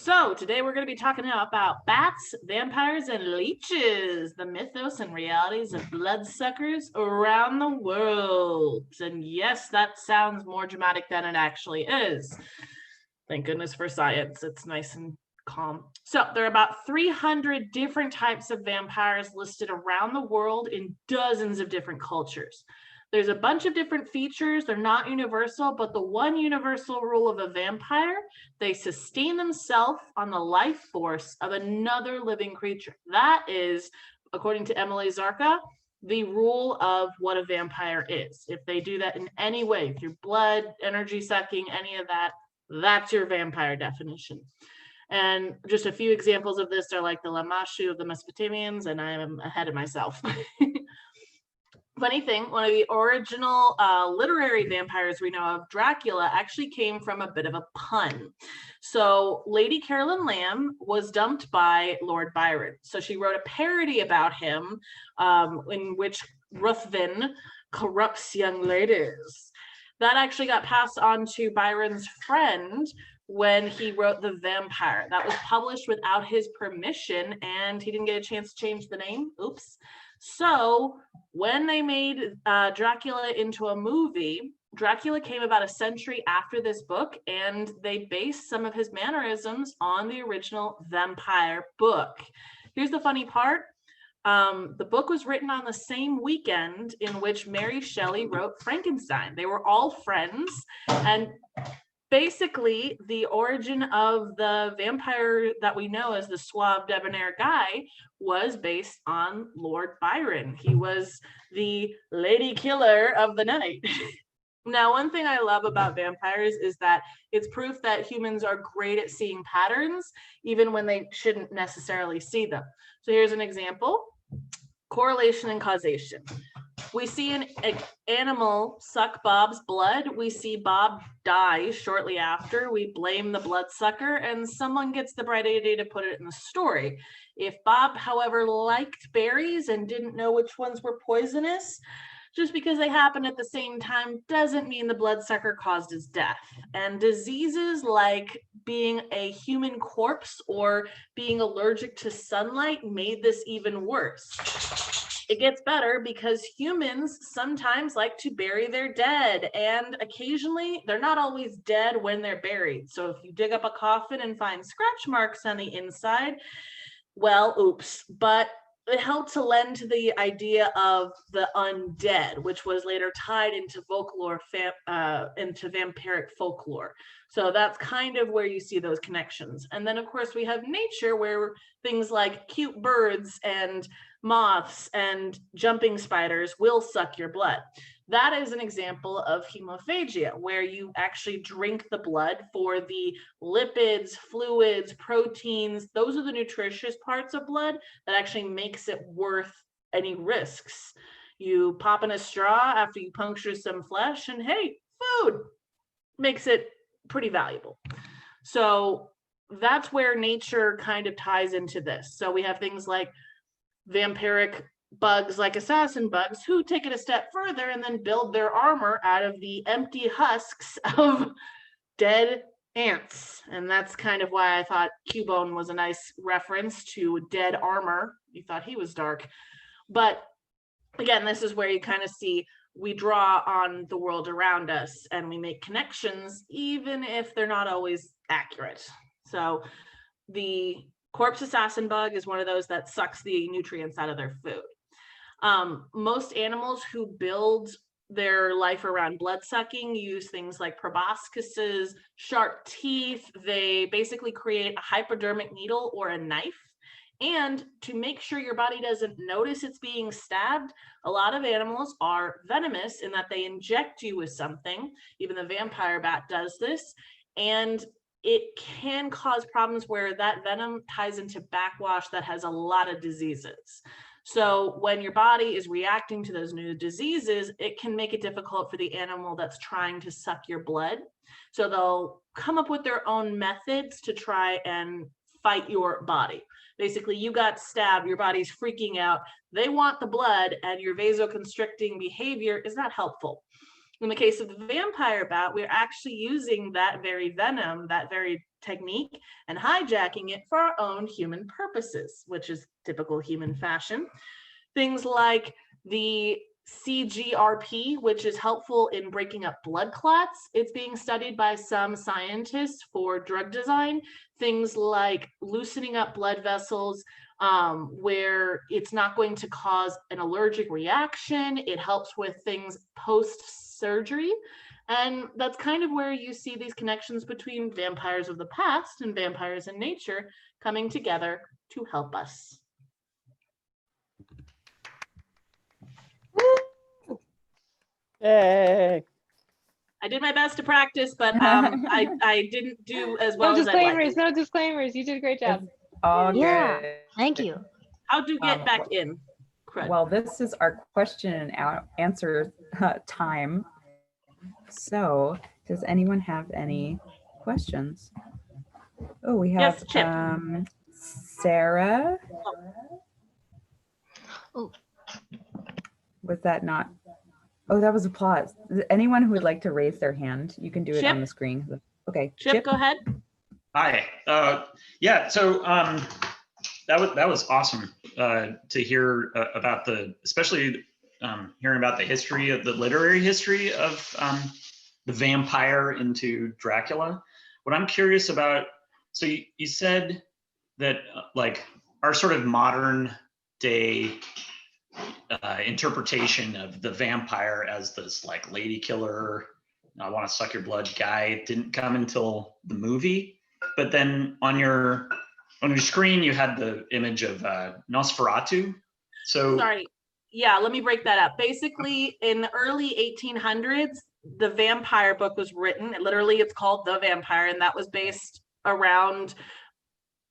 So today we're going to be talking about bats, vampires, and leeches, the mythos and realities of bloodsuckers around the world. And yes, that sounds more dramatic than it actually is. Thank goodness for science. It's nice and calm. So there are about 300 different types of vampires listed around the world in dozens of different cultures. There's a bunch of different features. They're not universal, but the one universal rule of a vampire, they sustain themselves on the life force of another living creature. That is, according to Emily Zarka, the rule of what a vampire is. If they do that in any way, through blood, energy sucking, any of that, that's your vampire definition. And just a few examples of this are like the Lamashu of the Mesopotamians, and I am ahead of myself. Funny thing, one of the original literary vampires we know of, Dracula, actually came from a bit of a pun. So Lady Caroline Lamb was dumped by Lord Byron. So she wrote a parody about him in which Ruthven corrupts young ladies. That actually got passed on to Byron's friend when he wrote The Vampire. That was published without his permission, and he didn't get a chance to change the name. Oops. So when they made Dracula into a movie, Dracula came about a century after this book, and they based some of his mannerisms on the original vampire book. Here's the funny part. The book was written on the same weekend in which Mary Shelley wrote Frankenstein. They were all friends, and basically the origin of the vampire that we know as the suave debonair guy was based on Lord Byron. He was the lady killer of the night. Now, one thing I love about vampires is that it's proof that humans are great at seeing patterns, even when they shouldn't necessarily see them. So here's an example: correlation and causation. We see an animal suck Bob's blood. We see Bob die shortly after. We blame the bloodsucker, and someone gets the bright idea to put it in the story. If Bob, however, liked berries and didn't know which ones were poisonous, just because they happen at the same time doesn't mean the bloodsucker caused his death. And diseases like being a human corpse or being allergic to sunlight made this even worse. It gets better because humans sometimes like to bury their dead, and occasionally they're not always dead when they're buried. So if you dig up a coffin and find scratch marks on the inside, well, oops. But it helped to lend to the idea of the undead, which was later tied into folklore, into vampiric folklore. So that's kind of where you see those connections. And then, of course, we have nature, where things like cute birds and moths and jumping spiders will suck your blood. That is an example of hemophagia, where you actually drink the blood for the lipids, fluids, proteins. Those are the nutritious parts of blood that actually makes it worth any risks. You pop in a straw after you puncture some flesh, and hey, food makes it pretty valuable. So that's where nature kind of ties into this. So we have things like vampiric bugs like assassin bugs who take it a step further and then build their armor out of the empty husks of dead ants. And that's kind of why I thought Cubone was a nice reference to dead armor. You thought he was dark. But again, this is where you kind of see we draw on the world around us and we make connections, even if they're not always accurate. So the corpse assassin bug is one of those that sucks the nutrients out of their food. Most animals who build their life around blood sucking use things like proboscises, sharp teeth. They basically create a hypodermic needle or a knife. And to make sure your body doesn't notice it's being stabbed, a lot of animals are venomous in that they inject you with something. Even the vampire bat does this. And it can cause problems where that venom ties into backwash that has a lot of diseases. So when your body is reacting to those new diseases, it can make it difficult for the animal that's trying to suck your blood. So they'll come up with their own methods to try and fight your body. Basically, you got stabbed, your body's freaking out. They want the blood, and your vasoconstricting behavior is not helpful. In the case of the vampire bat, we're actually using that very venom, that very technique and hijacking it for our own human purposes, which is typical human fashion. Things like the CGRP, which is helpful in breaking up blood clots. It's being studied by some scientists for drug design. Things like loosening up blood vessels, where it's not going to cause an allergic reaction. It helps with things post-surgery. And that's kind of where you see these connections between vampires of the past and vampires in nature coming together to help us. Yay. I did my best to practice, but I didn't do as well as I'd like. No disclaimers. You did a great job. All Yeah. good. Thank you. How to get back in? Crud. Well, this is our question and answer time. So, does anyone have any questions? Oh, we have Yes, Chip. Sarah. Oh. Was that not? Oh, that was applause. Anyone who would like to raise their hand, you can do it Chip? on the screen. Okay, Chip, go ahead. Hi. Yeah. So that was awesome to hear about especially hearing about the history of the literary history of the vampire into Dracula. What I'm curious about. So you said that like our sort of modern day interpretation of the vampire as this like lady killer, I want to suck your blood guy didn't come until the movie. But then on your screen, you had the image of Nosferatu. So Sorry. Yeah, let me break that up. Basically, in the early 1800s, the vampire book was written. Literally, it's called The Vampire, and that was based around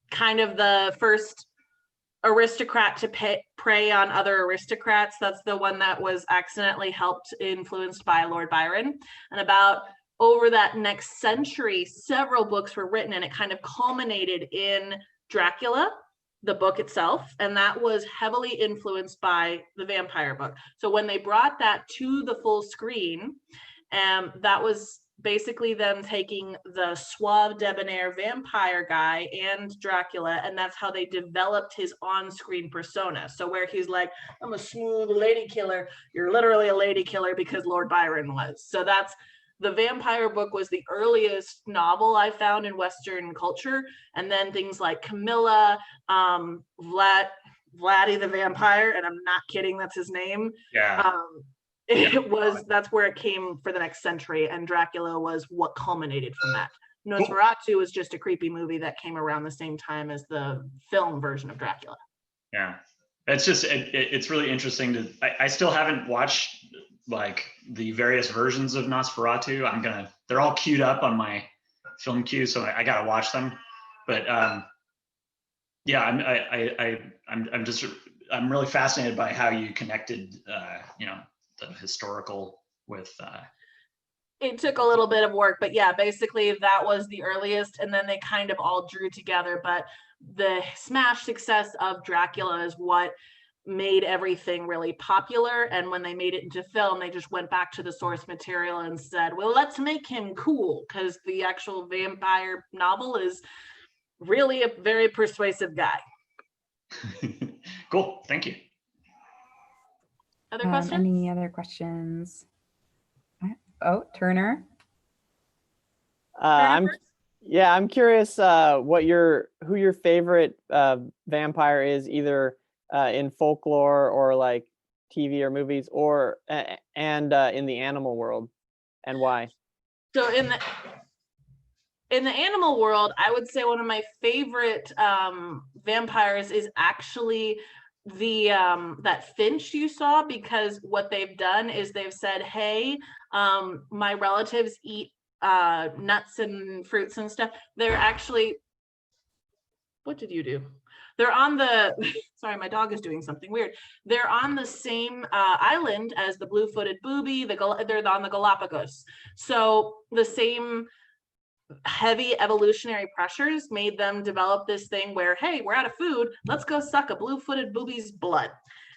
kind of the first aristocrat to prey on other aristocrats. That's the one that was accidentally influenced by Lord Byron. And about over that next century, several books were written, and it kind of culminated in Dracula, the book itself, and that was heavily influenced by the vampire book. So when they brought that to the full screen, that was basically them taking the suave, debonair vampire guy and Dracula, and that's how they developed his on-screen persona. So where he's like, I'm a smooth lady killer, you're literally a lady killer because Lord Byron was. So that's the vampire book was the earliest novel I found in Western culture. And then things like Camilla, Vladdy the Vampire, and I'm not kidding, that's his name. yeah. That's where it came for the next century, and Dracula was what culminated from that. Nosferatu was just a creepy movie that came around the same time as the film version of Dracula. Yeah, it's just it's really interesting I still haven't watched like the various versions of Nosferatu. They're all queued up on my film queue, so I gotta watch them. But yeah, I'm really fascinated by how you connected the historical with It took a little bit of work, but yeah, basically that was the earliest, and then they kind of all drew together. But the smash success of Dracula is what made everything really popular. And when they made it into film, they just went back to the source material and said, well, let's make him cool, because the actual vampire novel is really a very persuasive guy. Cool, thank you. Other questions? Any other questions? Oh, Turner. I'm curious who your favorite vampire is, either in folklore or like TV or movies, or and in the animal world, and why. So in the animal world, I would say one of my favorite vampires is actually the that finch you saw, because what they've done is they've said, hey, my relatives eat nuts and fruits and stuff. They're actually, what did you do? They're on the, sorry, my dog is doing something weird. They're on the same island as the blue-footed booby, they're on the Galapagos. So the same heavy evolutionary pressures made them develop this thing where, hey, we're out of food, let's go suck a blue-footed booby's blood.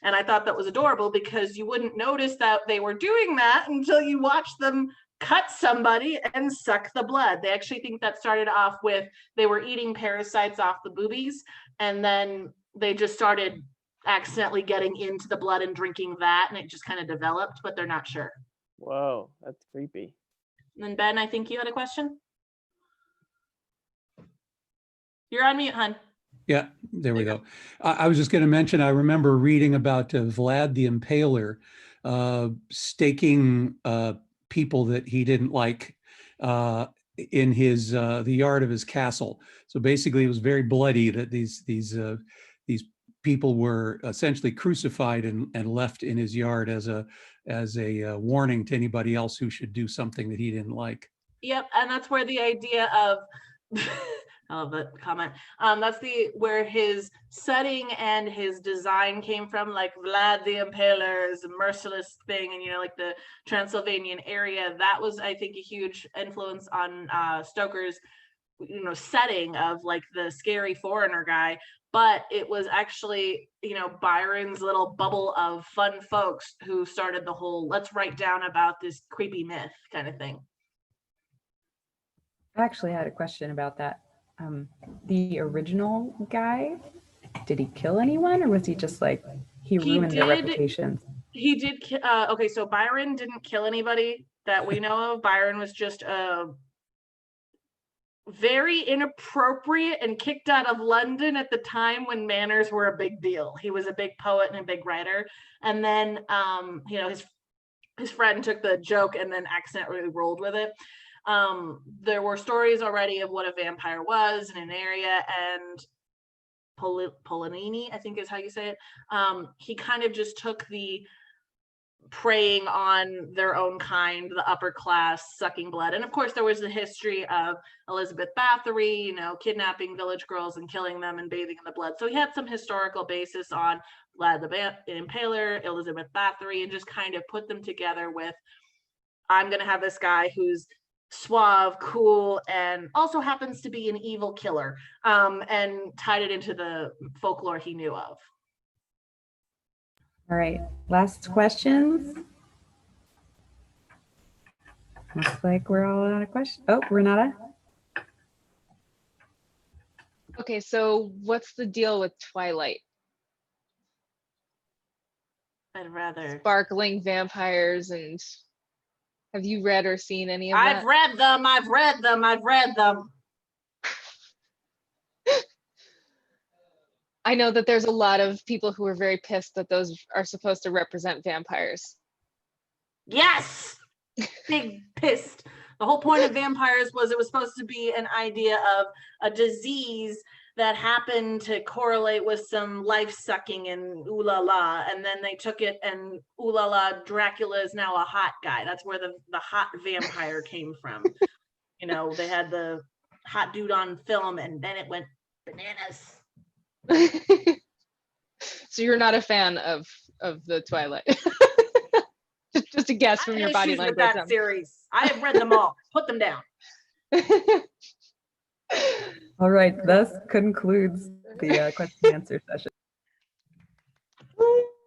And I thought that was adorable, because you wouldn't notice that they were doing that until you watch them cut somebody and suck the blood. They actually think that started off with they were eating parasites off the boobies, and then they just started accidentally getting into the blood and drinking that, and it just kind of developed, but they're not sure. Whoa, that's creepy. And then Ben, I think you had a question. You're on mute, hun. Yeah, there we go. I was just going to mention, I remember reading about Vlad the Impaler staking people that he didn't like in his the yard of his castle. So basically, it was very bloody that these people were essentially crucified and left in his yard as a warning to anybody else who should do something that he didn't like. Yep, and that's where the idea of I love that comment. That's where his setting and his design came from, like Vlad the Impaler is a merciless thing, and like the Transylvanian area. That was, I think, a huge influence on Stoker's setting of like the scary foreigner guy. But it was actually, Byron's little bubble of fun folks who started the whole let's write down about this creepy myth kind of thing. I actually had a question about that. The original guy, did he kill anyone, or was he just like he ruined their reputations? He did. Okay, so Byron didn't kill anybody that we know of. Byron was just very inappropriate and kicked out of London at the time when manners were a big deal. He was a big poet and a big writer, and then his friend took the joke and then accidentally rolled with it. There were stories already of what a vampire was in an area, and Polanini, I think is how you say it. He kind of just took the preying on their own kind, the upper class, sucking blood. And of course, there was the history of Elizabeth Bathory, kidnapping village girls and killing them and bathing in the blood. So he had some historical basis on Vlad the Impaler, Elizabeth Bathory, and just kind of put them together with, I'm going to have this guy who's suave, cool, and also happens to be an evil killer, and tied it into the folklore he knew of. All right, last questions. Looks like we're all out of questions. Oh, Renata? Okay, so what's the deal with Twilight? I'd rather. Sparkling vampires, and have you read or seen any of that? I've read them. I know that there's a lot of people who are very pissed that those are supposed to represent vampires. Yes! Big pissed. The whole point of vampires was it was supposed to be an idea of a disease that happened to correlate with some life sucking and ooh la la, and then they took it and ooh la la, Dracula is now a hot guy. That's where the hot vampire came from. They had the hot dude on film, and then it went bananas. So you're not a fan of the Twilight? just a guess from your body language. That series, I have read them all. Put them down. All right, thus concludes the question and answer session.